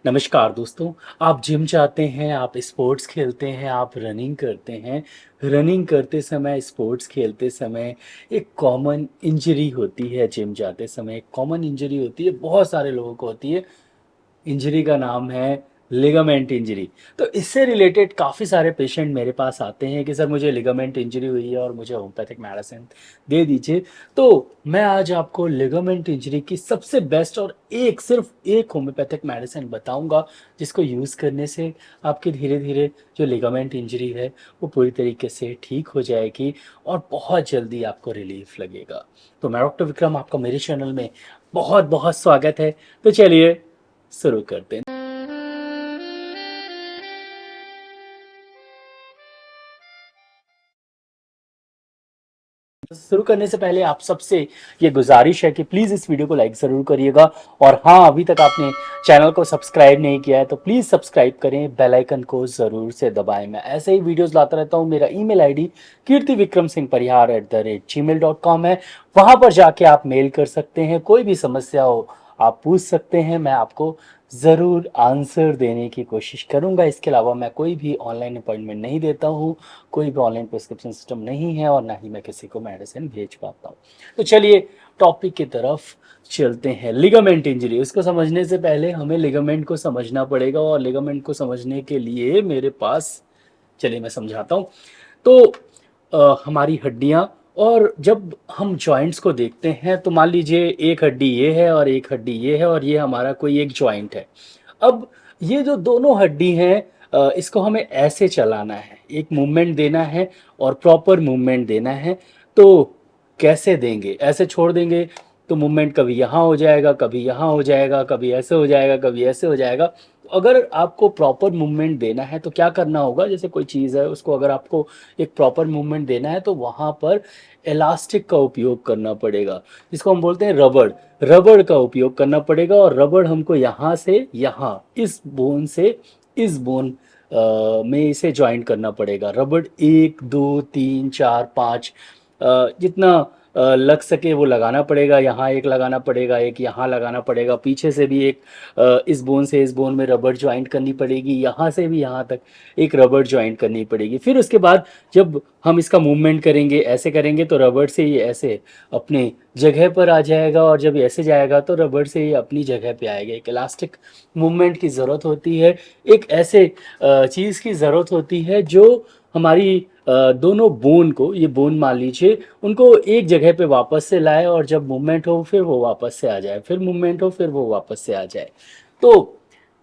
नमस्कार दोस्तों, आप जिम जाते हैं, आप स्पोर्ट्स खेलते हैं, आप रनिंग करते हैं। रनिंग करते समय, स्पोर्ट्स खेलते समय एक कॉमन इंजरी होती है जिम जाते समय, एक कॉमन इंजरी होती है, बहुत सारे लोगों को होती है। इंजरी का नाम है लिगामेंट इंजरी। तो इससे रिलेटेड काफ़ी सारे पेशेंट मेरे पास आते हैं कि सर मुझे लिगामेंट इंजरी हुई है और मुझे होम्योपैथिक मेडिसिन दे दीजिए। तो मैं आज आपको लिगामेंट इंजरी की सबसे बेस्ट और सिर्फ एक होम्योपैथिक मेडिसिन बताऊंगा, जिसको यूज़ करने से आपकी धीरे धीरे जो लिगामेंट इंजरी है वो पूरी तरीके से ठीक हो जाएगी और बहुत जल्दी आपको रिलीफ लगेगा। तो मैं डॉक्टर विक्रम, आपका मेरे चैनल में बहुत बहुत स्वागत है। तो चलिए शुरू करते हैं। शुरू करने से पहले आप सबसे ये गुजारिश है कि प्लीज़ इस वीडियो को लाइक ज़रूर करिएगा। और हाँ, अभी तक आपने चैनल को सब्सक्राइब नहीं किया है तो प्लीज़ सब्सक्राइब करें, बेल आइकन को ज़रूर से दबाएं। मैं ऐसे ही वीडियोस लाता रहता हूँ। मेरा ईमेल आईडी kirtivikramsinghparihar@gmail.com है। वहाँ पर जाके आप मेल कर सकते हैं, कोई भी समस्या हो आप पूछ सकते हैं, मैं आपको ज़रूर आंसर देने की कोशिश करूँगा। इसके अलावा मैं कोई भी ऑनलाइन अपॉइंटमेंट नहीं देता हूँ, कोई भी ऑनलाइन प्रिस्क्रिप्शन सिस्टम नहीं है और ना ही मैं किसी को मेडिसिन भेज पाता हूँ। तो चलिए टॉपिक की तरफ चलते हैं। लिगामेंट इंजरी, उसको समझने से पहले हमें लिगामेंट को समझना पड़ेगा और लिगामेंट को समझने के लिए मेरे पास, चलिए मैं समझाता हूँ। तो हमारी हड्डियाँ, और जब हम जॉइंट्स को देखते हैं तो मान लीजिए एक हड्डी ये है और एक हड्डी ये है और ये हमारा कोई एक जॉइंट है। अब ये जो दोनों हड्डी हैं, इसको हमें ऐसे चलाना है, एक मूवमेंट देना है और प्रॉपर मूवमेंट देना है। तो कैसे देंगे? ऐसे छोड़ देंगे तो मूवमेंट कभी यहाँ हो जाएगा, कभी यहाँ हो जाएगा, कभी ऐसे हो जाएगा, कभी ऐसे हो जाएगा। तो अगर आपको प्रॉपर मूवमेंट देना है तो क्या करना होगा? जैसे कोई चीज़ है, उसको अगर आपको एक प्रॉपर मूवमेंट देना है तो वहाँ पर इलास्टिक का उपयोग करना पड़ेगा, जिसको हम बोलते हैं रबड़। रबड़ का उपयोग करना पड़ेगा और रबड़ हमको यहाँ से यहाँ, इस बोन से इस बोन में इसे ज्वाइंट करना पड़ेगा। रबड़ 1 2 3 4 5 जितना लग सके वो लगाना पड़ेगा। यहाँ एक लगाना पड़ेगा, एक यहाँ लगाना पड़ेगा, पीछे से भी एक इस बोन से इस बोन में रबड़ ज्वाइंट करनी पड़ेगी, यहाँ से भी यहाँ तक एक रबड़ ज्वाइंट करनी पड़ेगी। फिर उसके बाद जब हम इसका मूवमेंट करेंगे, ऐसे करेंगे तो रबड़ से ये ऐसे अपने जगह पर आ जाएगा और जब ऐसे जाएगा तो रबड़ से ये अपनी जगह पे आएगा। एक इलास्टिक मूवमेंट की ज़रूरत होती है, एक ऐसे चीज़ की ज़रूरत होती है जो हमारी दोनों बोन को, ये बोन मान लीजिए, उनको एक जगह पे वापस से लाए और जब मूवमेंट हो फिर वो वापस से आ जाए, फिर मूवमेंट हो फिर वो वापस से आ जाए। तो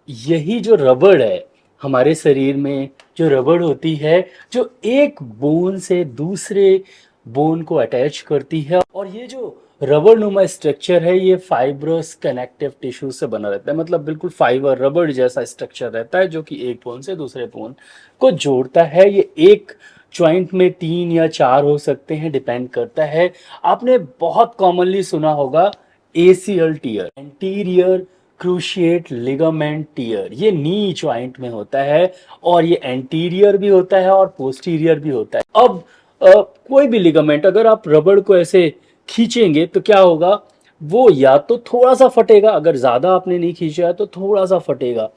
यही जो रबड़ है हमारे शरीर में, जो रबड़ होती है, जो एक बोन से दूसरे बोन को अटैच करती है, और ये जो रबड़ नुमा स्ट्रक्चर है ये फाइब्रस कनेक्टिव टिश्यू से बना रहता है। मतलब बिल्कुल फाइबर रबड़ जैसा स्ट्रक्चर रहता है जो कि एक बोन से दूसरे बोन को जोड़ता है। ये एक जॉइंट में 3 या 4 हो सकते हैं, डिपेंड करता है। आपने बहुत कॉमनली सुना होगा ACL tear, anterior cruciate ligament tear. ये नी जॉइंट में होता है और ये एंटीरियर भी होता है और पोस्टीरियर भी होता है। अब कोई भी लिगामेंट अगर आप रबड़ को ऐसे खींचेंगे तो क्या होगा? वो या तो थोड़ा सा फटेगा, अगर ज़्यादा आपने नहीं खींचा है तो थोड़ा सा फटेगा,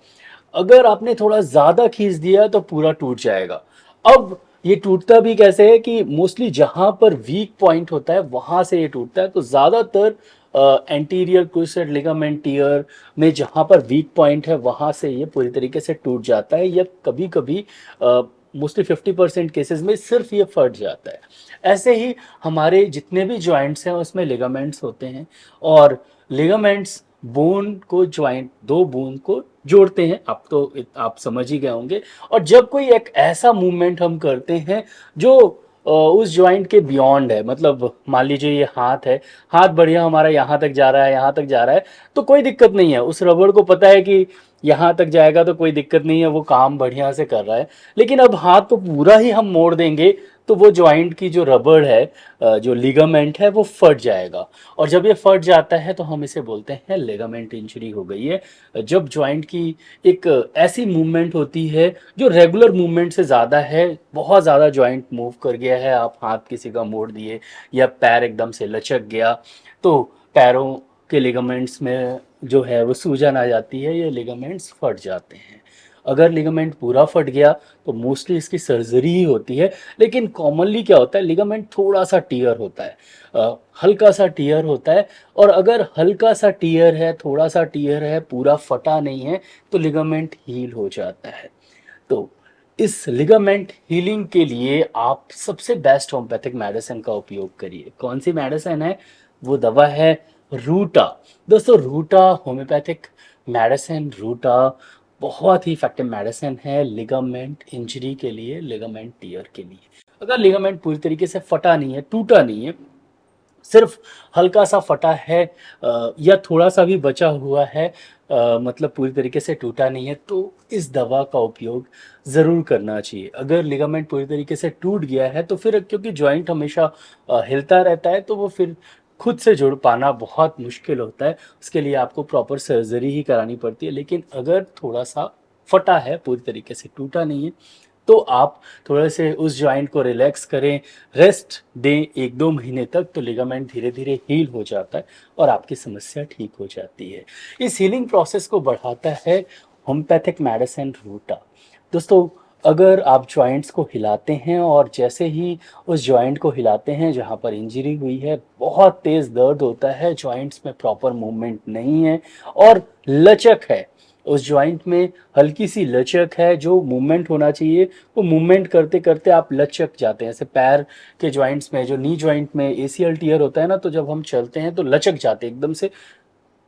अगर आपने थोड़ा ज़्यादा खींच दिया तो पूरा टूट जाएगा। अब ये टूटता भी कैसे है कि मोस्टली जहाँ पर वीक पॉइंट होता है वहाँ से ये टूटता है। तो ज़्यादातर एंटीरियर क्रूसेट लिगामेंट टीयर में जहाँ पर वीक पॉइंट है वहाँ से ये पूरी तरीके से टूट जाता है, या कभी कभी मोस्टली 50% केसेस में सिर्फ ये फट जाता है। ऐसे ही हमारे जितने भी जॉइंट्स हैं उसमें लिगामेंट्स होते हैं, और लिगामेंट्स बोन को, ज्वाइंट दो बोन को जोड़ते हैं। आप समझ ही गए होंगे। और जब कोई एक ऐसा मूवमेंट हम करते हैं जो उस जॉइंट के बियॉन्ड है, मतलब मान लीजिए ये हाथ है, हाथ बढ़िया हमारा यहाँ तक जा रहा है, यहाँ तक जा रहा है, तो कोई दिक्कत नहीं है। उस रबड़ को पता है कि यहाँ तक जाएगा तो कोई दिक्कत नहीं है, वो काम बढ़िया से कर रहा है। लेकिन अब हाथ को पूरा ही हम मोड़ देंगे तो वो जॉइंट की जो रबड़ है, जो लिगामेंट है, वो फट जाएगा। और जब ये फट जाता है तो हम इसे बोलते हैं लिगामेंट इंजरी हो गई है। जब जॉइंट की एक ऐसी मूवमेंट होती है जो रेगुलर मूवमेंट से ज़्यादा है, बहुत ज़्यादा जॉइंट मूव कर गया है, आप हाथ किसी का मोड़ दिए या पैर एकदम से लचक गया, तो पैरों आपके लिगामेंट्स में जो है वो सूजन आ जाती है, ये लिगामेंट्स फट जाते हैं। अगर लिगामेंट पूरा फट गया तो मोस्टली इसकी सर्जरी ही होती है, लेकिन कॉमनली क्या होता है, लिगामेंट थोड़ा सा टियर होता है, हल्का सा टियर होता है। और अगर हल्का सा टियर है, थोड़ा सा टियर है, पूरा फटा नहीं है, तो लिगामेंट हील हो जाता है। तो इस लिगामेंट हीलिंग के लिए आप सबसे बेस्ट होम्योपैथिक मेडिसिन का उपयोग करिए। कौन सी मेडिसिन है? वो दवा है रूटा। दोस्तों, रूटा होम्योपैथिक मेडिसिन, रूटा बहुत ही इफेक्टिव मेडिसिन है लिगामेंट इंजरी के लिए, लिगामेंट टियर के लिए। अगर लिगामेंट पूरी तरीके से फटा नहीं है, टूटा नहीं है, सिर्फ हल्का सा फटा है या थोड़ा सा भी बचा हुआ है, मतलब पूरी तरीके से टूटा नहीं है, तो इस दवा का उपयोग ज़रूर करना चाहिए। अगर लिगामेंट पूरी तरीके से टूट गया है तो फिर, क्योंकि जॉइंट हमेशा हिलता रहता है, तो वो फिर खुद से जुड़ पाना बहुत मुश्किल होता है। उसके लिए आपको प्रॉपर सर्जरी ही करानी पड़ती है। लेकिन अगर थोड़ा सा फटा है, पूरी तरीके से टूटा नहीं है, तो आप थोड़े से उस जॉइंट को रिलैक्स करें, रेस्ट दें 1-2 महीने तक, तो लिगामेंट धीरे-धीरे हील हो जाता है और आपकी समस्या ठीक हो जाती है। इस हीलिंग प्रोसेस को बढ़ाता है होम्योपैथिक मेडिसिन रूटा। दोस्तों, अगर आप जॉइंट्स को हिलाते हैं और जैसे ही उस जॉइंट को हिलाते हैं जहाँ पर इंजरी हुई है, बहुत तेज़ दर्द होता है, जॉइंट्स में प्रॉपर मूवमेंट नहीं है और लचक है, उस जॉइंट में हल्की सी लचक है, जो मूवमेंट होना चाहिए वो मूवमेंट करते करते आप लचक जाते हैं। जैसे पैर के जॉइंट्स में, जो नी जॉइंट में एसीएल टियर होता है ना, तो जब हम चलते हैं तो लचक जाते हैं एकदम से,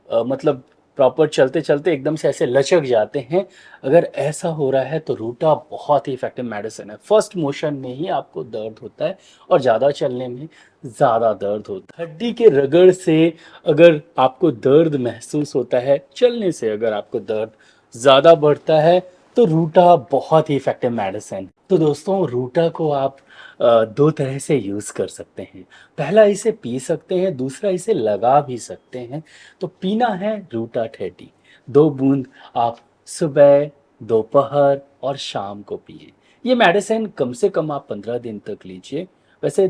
मतलब प्रॉपर चलते चलते एकदम से ऐसे लचक जाते हैं। अगर ऐसा हो रहा है तो रूटा बहुत ही इफेक्टिव मेडिसिन है। फर्स्ट मोशन में ही आपको दर्द होता है और ज़्यादा चलने में ज़्यादा दर्द होता है। हड्डी के रगड़ से अगर आपको दर्द महसूस होता है, चलने से अगर आपको दर्द ज़्यादा बढ़ता है, तो रूटा बहुत ही इफेक्टिव मेडिसिन। तो दोस्तों, रूटा को आप 2 तरह से यूज़ कर सकते हैं। पहला, इसे पी सकते हैं, दूसरा इसे लगा भी सकते हैं। तो पीना है रूटा 30, 2 बूंद आप सुबह, दोपहर और शाम को पिए। ये मेडिसिन कम से कम आप 15 दिन तक लीजिए। वैसे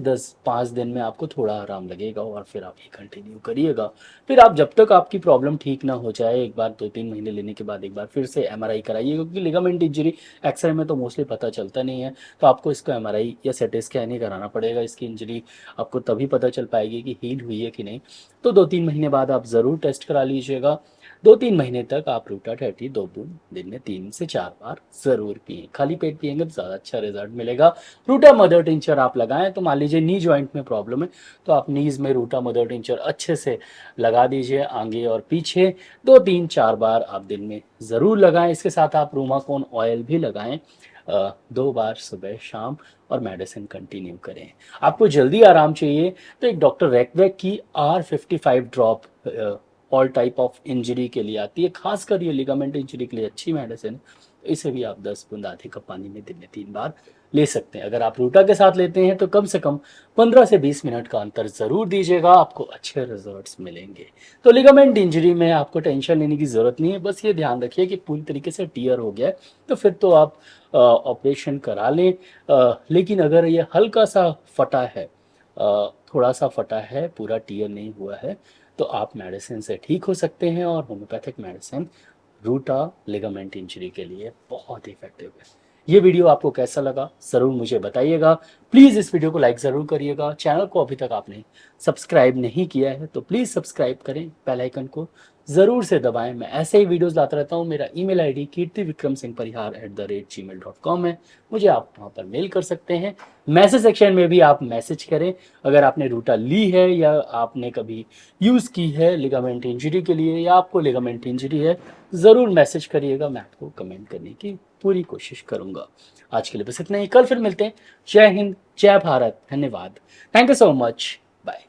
5 दिन में आपको थोड़ा आराम लगेगा और फिर आप ये कंटिन्यू करिएगा। फिर आप जब तक आपकी प्रॉब्लम ठीक ना हो जाए, एक बार 2-3 महीने लेने के बाद एक बार फिर से एमआरआई कराइए, क्योंकि लिगामेंट इंजरी एक्सरे में तो मोस्टली पता चलता नहीं है। तो आपको इसका एमआरआई या सीटी स्कैन ही कराना पड़ेगा। इसकी इंजरी आपको तभी पता चल पाएगी कि हील हुई है कि नहीं। तो 2-3 महीने बाद आप ज़रूर टेस्ट करा लीजिएगा। 2-3 महीने तक आप रूटा 30 2 बूंद दिन में 3 से 4 बार ज़रूर पिएँ। खाली पेट पिएँगे तो ज़्यादा अच्छा रिज़ल्ट मिलेगा। रूटा मदर टिंचर आप लगाएँ, तो मान लीजिए नी जॉइंट में प्रॉब्लम है, तो आप नीज़ में रूटा मदर टिंचर अच्छे से लगा दीजिए, आगे और पीछे 2-3-4 बार आप दिन में ज़रूर लगाएँ। इसके साथ आप रोमाकोन ऑयल भी लगाएँ, 2 बार सुबह शाम, और मेडिसिन कंटिन्यू करें। आपको जल्दी आराम चाहिए तो एक डॉक्टर रैकवेक की R55 drop all type of injury के लिए आती है, खासकर ये लिगामेंट इंजरी के लिए अच्छी मेडिसिन है। तो इसे भी आप 10 बूंद आधे कप पानी में दिन में 3 बार ले सकते हैं। अगर आप रूटा के साथ लेते हैं तो कम से कम 15 से 20 मिनट का अंतर ज़रूर दीजिएगा, आपको अच्छे रिजल्ट्स मिलेंगे। तो लिगामेंट इंजरी में आपको टेंशन लेने की ज़रूरत नहीं है, बस ये ध्यान रखिए कि पूरी तरीके से टियर हो गया है, तो फिर तो आप ऑपरेशन करा लें। लेकिन अगर ये हल्का सा फटा है, थोड़ा सा फटा है, पूरा टियर नहीं हुआ है, तो आप मेडिसिन से ठीक हो सकते हैं। और होम्योपैथिक मेडिसिन रूटा लिगामेंट इंजरी के लिए बहुत ही इफेक्टिव है। ये वीडियो आपको कैसा लगा ज़रूर मुझे बताइएगा। प्लीज़ इस वीडियो को लाइक ज़रूर करिएगा। चैनल को अभी तक आपने सब्सक्राइब नहीं किया है तो प्लीज़ सब्सक्राइब करें, बेल आइकन को ज़रूर से दबाएं। मैं ऐसे ही वीडियोस लाता रहता हूँ। मेरा ईमेल आईडी kirtivikramsinghparihar@gmail.com है। मुझे आप वहाँ पर मेल कर सकते हैं। मैसेज सेक्शन में भी आप मैसेज करें। अगर आपने रूटा ली है या आपने कभी यूज़ की है लिगामेंट इंजरी के लिए, या आपको लिगामेंट इंजरी है, ज़रूर मैसेज करिएगा। मैं आपको कमेंट करने की पूरी कोशिश करूँगा। आज के लिए बस इतना ही, कल फिर मिलते हैं। जय हिंद, जय भारत, धन्यवाद। Thank you so much. Bye.